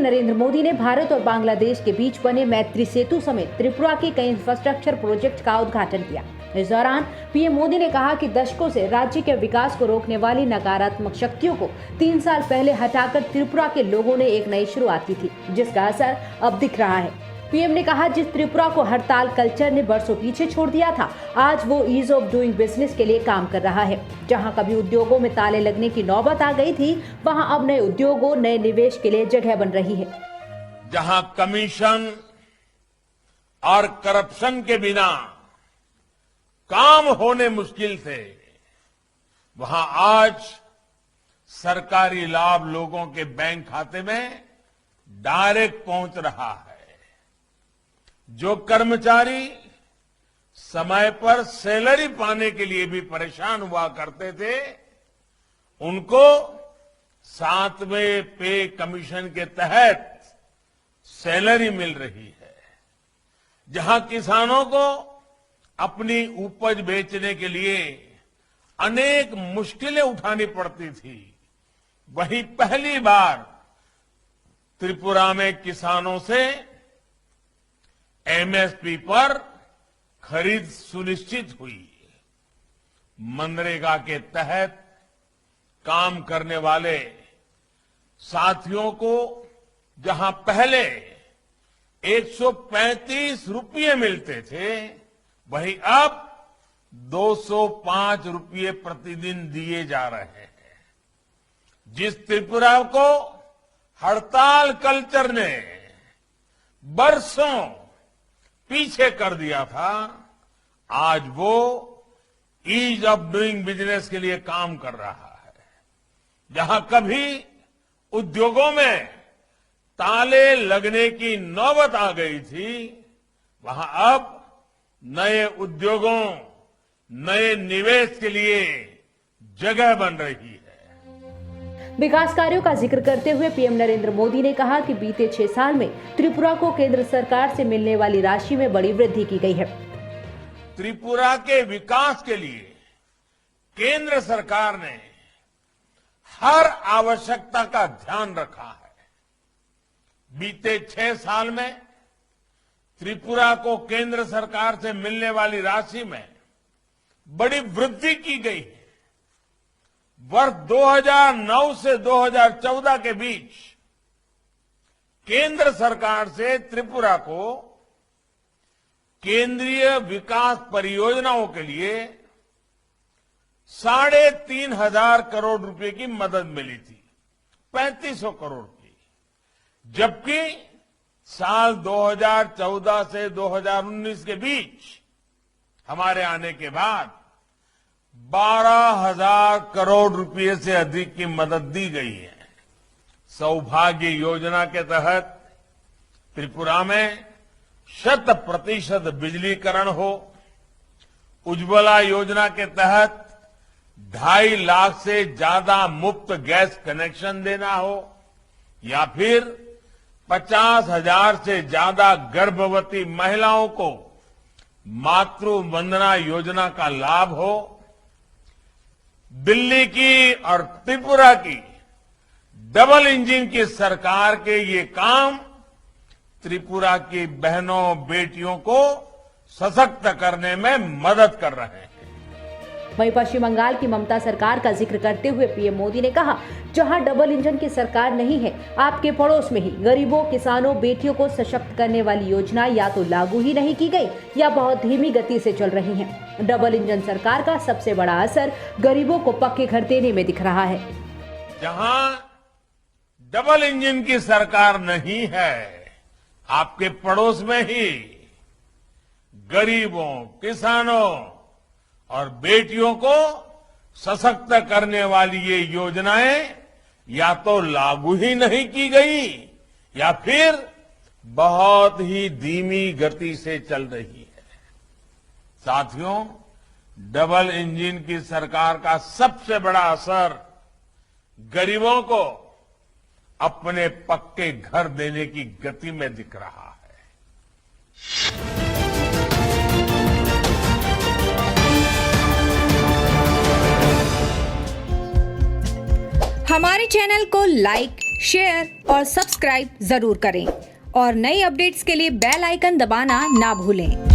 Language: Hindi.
नरेंद्र मोदी ने भारत और बांग्लादेश के बीच बने मैत्री सेतु समेत त्रिपुरा के कई इंफ्रास्ट्रक्चर प्रोजेक्ट का उद्घाटन किया। इस दौरान पीएम मोदी ने कहा कि दशकों से राज्य के विकास को रोकने वाली नकारात्मक शक्तियों को 3 साल पहले हटाकर त्रिपुरा के लोगों ने एक नई शुरुआत की थी, जिसका असर अब दिख रहा है। पीएम ने कहा, जिस त्रिपुरा को हड़ताल कल्चर ने बरसों पीछे छोड़ दिया था, आज वो ईज ऑफ डूइंग बिजनेस के लिए काम कर रहा है। जहां कभी उद्योगों में ताले लगने की नौबत आ गई थी, वहां अब नए उद्योगों, नए निवेश के लिए जगह बन रही है। जहां कमीशन और करप्शन के बिना काम होने मुश्किल थे, वहां आज सरकारी लाभ लोगों के बैंक खाते में डायरेक्ट पहुंच रहा है। जो कर्मचारी समय पर सैलरी पाने के लिए भी परेशान हुआ करते थे, उनको 7वें पे कमीशन के तहत सैलरी मिल रही है। जहां किसानों को अपनी उपज बेचने के लिए अनेक मुश्किलें उठानी पड़ती थी, वहीं पहली बार त्रिपुरा में किसानों से एमएसपी पर खरीद सुनिश्चित हुई। मनरेगा के तहत काम करने वाले साथियों को जहां पहले 135 रुपये मिलते थे, वहीं अब 205 रुपये प्रतिदिन दिए जा रहे हैं। जिस त्रिपुरा को हड़ताल कल्चर ने बरसों पीछे कर दिया था, आज वो ईज ऑफ डूइंग बिजनेस के लिए काम कर रहा है। जहां कभी उद्योगों में ताले लगने की नौबत आ गई थी, वहां अब नए उद्योगों, नए निवेश के लिए जगह बन रही है। विकास कार्यों का जिक्र करते हुए पीएम नरेंद्र मोदी ने कहा कि बीते 6 साल में त्रिपुरा को केंद्र सरकार से मिलने वाली राशि में बड़ी वृद्धि की गई है। त्रिपुरा के विकास के लिए केंद्र सरकार ने हर आवश्यकता का ध्यान रखा है। बीते 6 साल में त्रिपुरा को केंद्र सरकार से मिलने वाली राशि में बड़ी वृद्धि की गई है। वर्ष 2009 से 2014 के बीच केंद्र सरकार से त्रिपुरा को केंद्रीय विकास परियोजनाओं के लिए 3,500 करोड़ रुपए की मदद मिली थी, 3500 करोड़ की। जबकि साल 2014 से 2019 के बीच हमारे आने के बाद 12,000 करोड़ रुपए से अधिक की मदद दी गई है। सौभाग्य योजना के तहत त्रिपुरा में 100% बिजलीकरण हो, उज्ज्वला योजना के तहत 2.5 लाख से ज्यादा मुफ्त गैस कनेक्शन देना हो, या फिर 50,000 से ज्यादा गर्भवती महिलाओं को मातृ वंदना योजना का लाभ हो। दिल्ली की और त्रिपुरा की डबल इंजन की सरकार के ये काम त्रिपुरा की बहनों बेटियों को सशक्त करने में मदद कर रहे हैं। वहीं पश्चिम बंगाल की ममता सरकार का जिक्र करते हुए पीएम मोदी ने कहा, जहां डबल इंजन की सरकार नहीं है, आपके पड़ोस में ही गरीबों, किसानों, बेटियों को सशक्त करने वाली योजना या तो लागू ही नहीं की गई या बहुत धीमी गति से चल रही हैं। डबल इंजन सरकार का सबसे बड़ा असर गरीबों को पक्के घर देने में दिख रहा है। जहां डबल इंजन की सरकार नहीं है, आपके पड़ोस में ही गरीबों, किसानों और बेटियों को सशक्त करने वाली ये योजनाएं या तो लागू ही नहीं की गई या फिर बहुत ही धीमी गति से चल रही है। साथियों, डबल इंजन की सरकार का सबसे बड़ा असर गरीबों को अपने पक्के घर देने की गति में दिख रहा है। हमारे चैनल को लाइक, शेयर और सब्सक्राइब जरूर करें और नई अपडेट्स के लिए बेल आइकन दबाना ना भूलें।